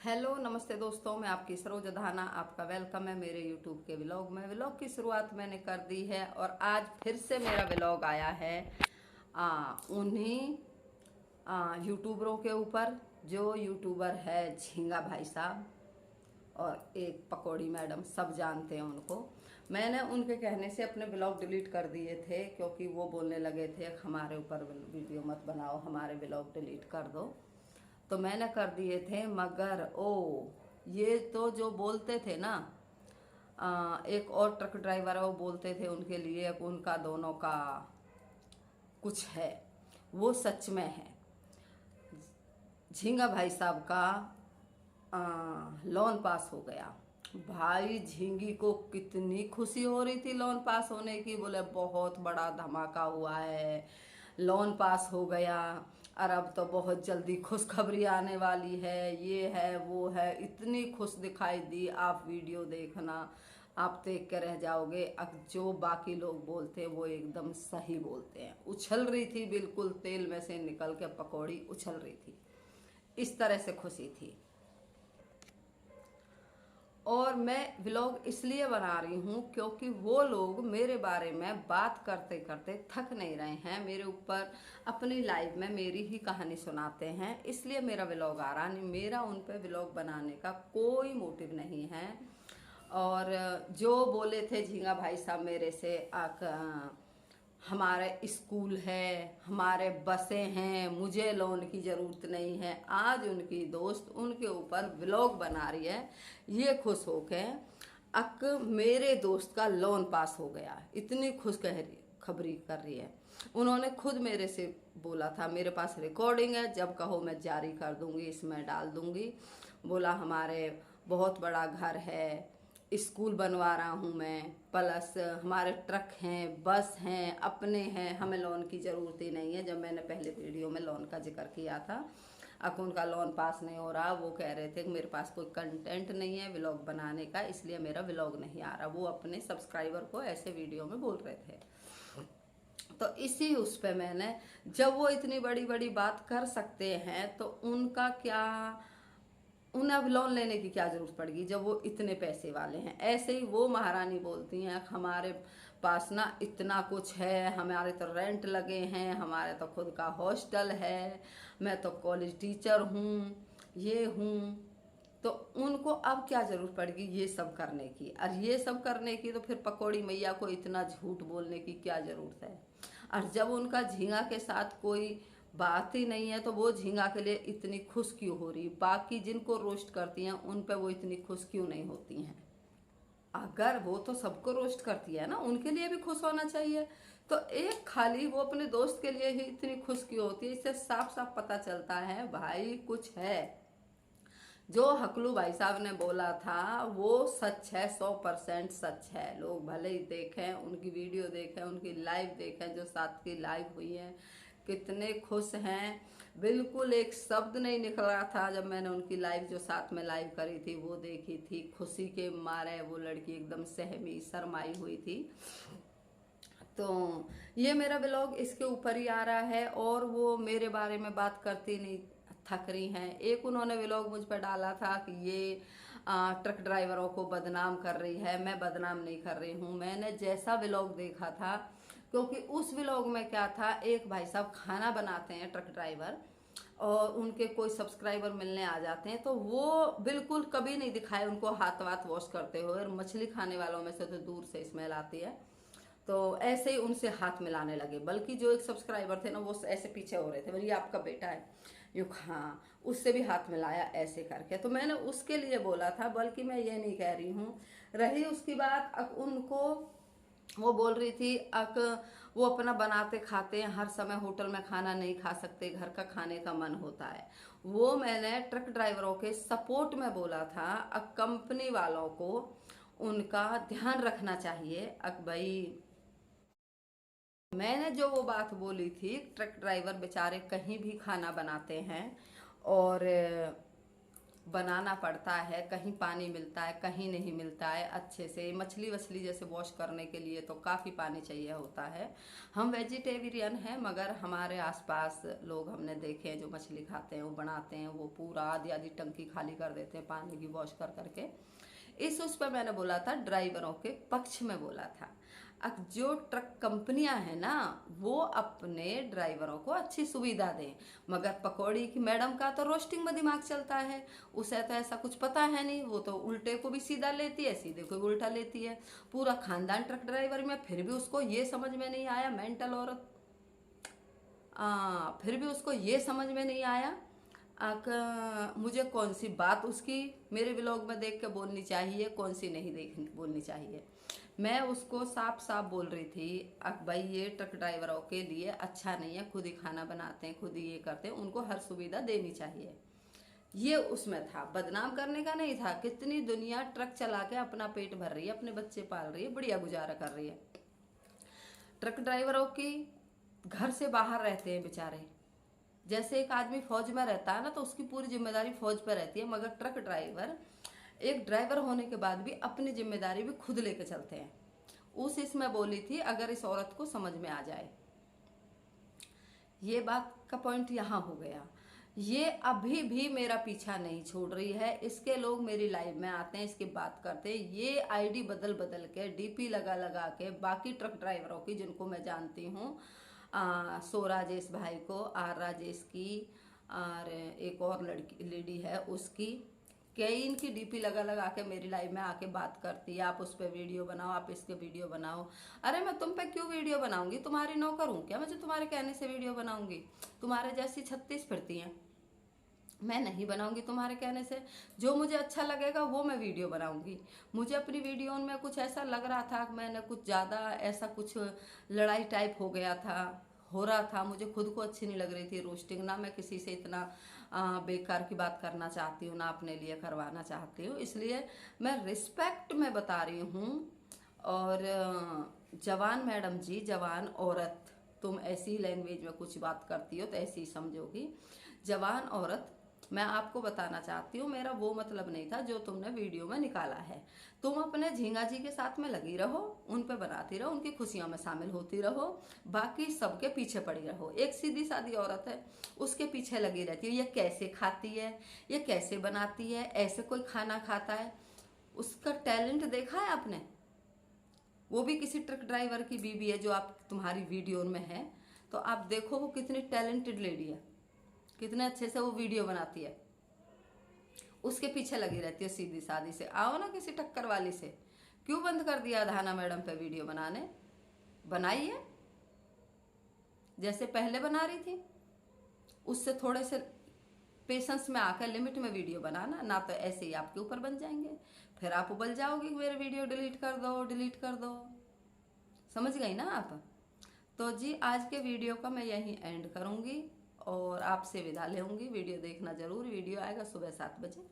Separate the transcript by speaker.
Speaker 1: Hello नमस्ते दोस्तों, मैं आपकी सरोज धाना। आपका वेलकम है मेरे यूट्यूब के व्लॉग में। व्लॉग की शुरुआत मैंने कर दी है और आज फिर से मेरा व्लॉग आया है उन्हीं यूट्यूबरों के ऊपर जो यूट्यूबर है झींगा भाई साहब और एक पकौड़ी मैडम, सब जानते हैं उनको। मैंने उनके कहने से अपने ब्लॉग डिलीट कर दिए थे क्योंकि वो बोलने लगे थे हमारे ऊपर वीडियो मत बनाओ, हमारे ब्लॉग डिलीट कर दो। तो मैंने कर दिए थे, मगर ये तो जो बोलते थे ना, एक और ट्रक ड्राइवर है, वो बोलते थे उनके लिए उनका दोनों का कुछ है, वो सच में है। झींगा भाई साहब का लोन पास हो गया। भाई झींगी को कितनी खुशी हो रही थी लोन पास होने की, बोले बहुत बड़ा धमाका हुआ है, लोन पास हो गया और अब तो बहुत जल्दी खुशखबरी आने वाली है, ये है वो है। इतनी खुश दिखाई दी, आप वीडियो देखना, आप देख के रह जाओगे। अब जो बाकी लोग बोलते हैं वो एकदम सही बोलते हैं। उछल रही थी, बिल्कुल तेल में से निकल के पकौड़ी उछल रही थी, इस तरह से खुशी थी। और मैं व्लॉग इसलिए बना रही हूँ क्योंकि वो लोग मेरे बारे में बात करते करते थक नहीं रहे हैं, मेरे ऊपर अपनी लाइफ में मेरी ही कहानी सुनाते हैं, इसलिए मेरा व्लॉग आ रहा नहीं। मेरा उन पे व्लॉग बनाने का कोई मोटिव नहीं है। और जो बोले थे झींगा भाई साहब मेरे से, हमारे स्कूल है, हमारे बसें हैं, मुझे लोन की ज़रूरत नहीं है, आज उनकी दोस्त उनके ऊपर व्लॉग बना रही है, ये खुश हो के अक मेरे दोस्त का लोन पास हो गया, इतनी खुश कह रही खबरी कर रही है। उन्होंने खुद मेरे से बोला था, मेरे पास रिकॉर्डिंग है, जब कहो मैं जारी कर दूंगी, इसमें डाल दूंगी। बोला हमारे बहुत बड़ा घर है, स्कूल बनवा रहा हूँ मैं, प्लस हमारे ट्रक हैं, बस हैं, अपने हैं, हमें लोन की ज़रूरत ही नहीं है। जब मैंने पहले वीडियो में लोन का जिक्र किया था, अब उनका लोन पास नहीं हो रहा, वो कह रहे थे कि मेरे पास कोई कंटेंट नहीं है व्लॉग बनाने का, इसलिए मेरा व्लॉग नहीं आ रहा। वो अपने सब्सक्राइबर को ऐसे वीडियो में बोल रहे थे। तो इसी उस पे मैंने, जब वो इतनी बड़ी बड़ी बात कर सकते हैं तो उनका क्या, उन्हें अब लोन लेने की क्या जरूरत पड़ेगी जब वो इतने पैसे वाले हैं। ऐसे ही वो महारानी बोलती हैं हमारे पास ना इतना कुछ है, हमारे तो रेंट लगे हैं, हमारे तो खुद का हॉस्टल है, मैं तो कॉलेज टीचर हूँ, ये हूँ। तो उनको अब क्या जरूरत पड़ेगी ये सब करने की, और ये सब करने की तो फिर पकौड़ी मैया को इतना झूठ बोलने की क्या जरूरत है। और जब उनका झींगा के साथ कोई बात ही नहीं है तो वो झींगा के लिए इतनी खुश क्यों हो रही, बाकी जिनको रोस्ट करती हैं उन पे वो इतनी खुश क्यों नहीं होती हैं। अगर वो तो सबको रोस्ट करती है ना, उनके लिए भी खुश होना चाहिए। तो एक खाली वो अपने दोस्त के लिए ही इतनी खुश क्यों होती है, इससे साफ साफ पता चलता है भाई कुछ है। जो हकलू भाई साहब ने बोला था वो सच है, 100% सच है। लोग भले ही देखें, उनकी वीडियो देखें, उनकी लाइव देखें, जो साथ की लाइव हुई है, कितने खुश हैं। बिल्कुल एक शब्द नहीं निकला था जब मैंने उनकी लाइव जो साथ में लाइव करी थी वो देखी थी। खुशी के मारे वो लड़की एकदम सहमी शर्माई हुई थी। तो ये मेरा ब्लॉग इसके ऊपर ही आ रहा है और वो मेरे बारे में बात करती नहीं थक रही हैं। एक उन्होंने व्लॉग मुझ पर डाला था कि ये ट्रक ड्राइवरों को बदनाम कर रही है, मैं बदनाम नहीं कर रही हूँ। मैंने जैसा व्लॉग देखा था, क्योंकि उस व्लॉग में क्या था, एक भाई साहब खाना बनाते हैं ट्रक ड्राइवर, और उनके कोई सब्सक्राइबर मिलने आ जाते हैं तो वो बिल्कुल कभी नहीं दिखाए उनको हाथ वाथ वॉश करते हुए। और मछली खाने वालों में से तो दूर से स्मेल आती है, तो ऐसे ही उनसे हाथ मिलाने लगे। बल्कि जो एक सब्सक्राइबर थे ना, वो ऐसे पीछे हो रहे थे, बोलिए आपका बेटा है यू, हाँ, उससे भी हाथ मिलाया ऐसे करके। तो मैंने उसके लिए बोला था, बल्कि मैं ये नहीं कह रही हूँ। रही उसकी बात, अब उनको वो बोल रही थी वो अपना बनाते खाते हैं, हर समय होटल में खाना नहीं खा सकते, घर का खाने का मन होता है। वो मैंने ट्रक ड्राइवरों के सपोर्ट में बोला था, अब कंपनी वालों को उनका ध्यान रखना चाहिए। अब भाई मैंने जो वो बात बोली थी, ट्रक ड्राइवर बेचारे कहीं भी खाना बनाते हैं और बनाना पड़ता है, कहीं पानी मिलता है कहीं नहीं मिलता है अच्छे से। मछली वछली जैसे वॉश करने के लिए तो काफ़ी पानी चाहिए होता है। हम वेजिटेरियन हैं मगर हमारे आसपास लोग हमने देखे हैं जो मछली खाते हैं, वो बनाते हैं, वो पूरा आधी आधी टंकी खाली कर देते हैं पानी की वॉश कर करके। उस पर मैंने बोला था, ड्राइवरों के पक्ष में बोला था। अब जो ट्रक कंपनियां हैं ना, वो अपने ड्राइवरों को अच्छी सुविधा दें, मगर पकौड़ी की मैडम का तो रोस्टिंग में दिमाग चलता है, उसे तो ऐसा कुछ पता है नहीं। वो तो उल्टे को भी सीधा लेती है, सीधे को भी उल्टा लेती है। पूरा खानदान ट्रक ड्राइवर में, फिर भी उसको ये समझ में नहीं आया, मेंटल औरत, फिर भी उसको ये समझ में नहीं आया मुझे कौन सी बात उसकी मेरे ब्लॉग में देख के बोलनी चाहिए, कौन सी नहीं देख बोलनी चाहिए। मैं उसको साफ साफ बोल रही थी, अब भाई ये ट्रक ड्राइवरों के लिए अच्छा नहीं है, खुद ही खाना बनाते हैं, खुद ही ये करते हैं, उनको हर सुविधा देनी चाहिए। ये उसमें था, बदनाम करने का नहीं था। कितनी दुनिया ट्रक चला के अपना पेट भर रही है, अपने बच्चे पाल रही है, बढ़िया गुजारा कर रही है। ट्रक ड्राइवरों की घर से बाहर रहते हैं बेचारे। जैसे एक आदमी फौज में रहता है ना, तो उसकी पूरी जिम्मेदारी फौज पर रहती है, मगर ट्रक ड्राइवर एक ड्राइवर होने के बाद भी अपनी जिम्मेदारी भी खुद लेके चलते हैं। इसमें बोली थी, अगर इस औरत को समझ में आ जाए। ये बात का पॉइंट यहाँ हो गया। ये अभी भी मेरा पीछा नहीं छोड़ रही है। इसके लोग मेरी लाइव में आते हैं, इसकी बात करते हैं, ये आईडी बदल बदल के, डीपी लगा लगा के बाकी ट्रक ड्राइवरों की, जिनको मैं जानती हूँ, सो राजेश भाई को, आर राजेश की, और एक और लड़की लेडी है उसकी, कई इनकी डीपी लगा लगा के मेरी लाइव में आके बात करती है, आप उस पर वीडियो बनाओ, आप इसके वीडियो बनाओ। अरे मैं तुम पे क्यों वीडियो बनाऊंगी? तुम्हारी नौकर हूँ क्या? मुझे तुम्हारे कहने से वीडियो बनाऊंगी? तुम्हारे जैसी 36 फिरती हैं, मैं नहीं बनाऊंगी तुम्हारे कहने से। जो मुझे अच्छा लगेगा वो मैं वीडियो बनाऊंगी। मुझे अपनी वीडियो में कुछ ऐसा लग रहा था कि मैंने कुछ ज़्यादा ऐसा कुछ लड़ाई टाइप हो रहा था, मुझे खुद को अच्छी नहीं लग रही थी रोस्टिंग। ना मैं किसी से इतना बेकार की बात करना चाहती हूँ, ना अपने लिए करवाना चाहती हूँ, इसलिए मैं रिस्पेक्ट में बता रही हूँ। और जवान मैडम जी, जवान औरत, तुम ऐसी लैंग्वेज में कुछ बात करती हो तो ऐसी ही समझोगी। जवान औरत, मैं आपको बताना चाहती हूँ, मेरा वो मतलब नहीं था जो तुमने वीडियो में निकाला है। तुम अपने झींगा जी के साथ में लगी रहो, उन पे बनाती रहो, उनकी खुशियों में शामिल होती रहो, बाकी सबके पीछे पड़ी रहो। एक सीधी सादी औरत है, उसके पीछे लगी रहती है, ये कैसे खाती है, ये कैसे बनाती है, ऐसे कोई खाना खाता है? उसका टैलेंट देखा है आपने? वो भी किसी ट्रक ड्राइवर की बीवी है जो आप तुम्हारी वीडियो में है, तो आप देखो वो कितनी टैलेंटेड लेडी है, कितने अच्छे से वो वीडियो बनाती है। उसके पीछे लगी रहती है सीधी सादी से। आओ ना किसी टक्कर वाली से। क्यों बंद कर दिया धाना मैडम पे वीडियो बनाने? बनाइए जैसे पहले बना रही थी, उससे थोड़े से पेशेंस में आकर लिमिट में वीडियो बनाना, ना तो ऐसे ही आपके ऊपर बन जाएंगे, फिर आप उबल जाओगे मेरे वीडियो डिलीट कर दो, डिलीट कर दो। समझ गई ना आप? तो जी आज के वीडियो का मैं यहीं एंड करूँगी और आपसे विदा लेंगी। वीडियो देखना जरूर, वीडियो आएगा सुबह 7 बजे।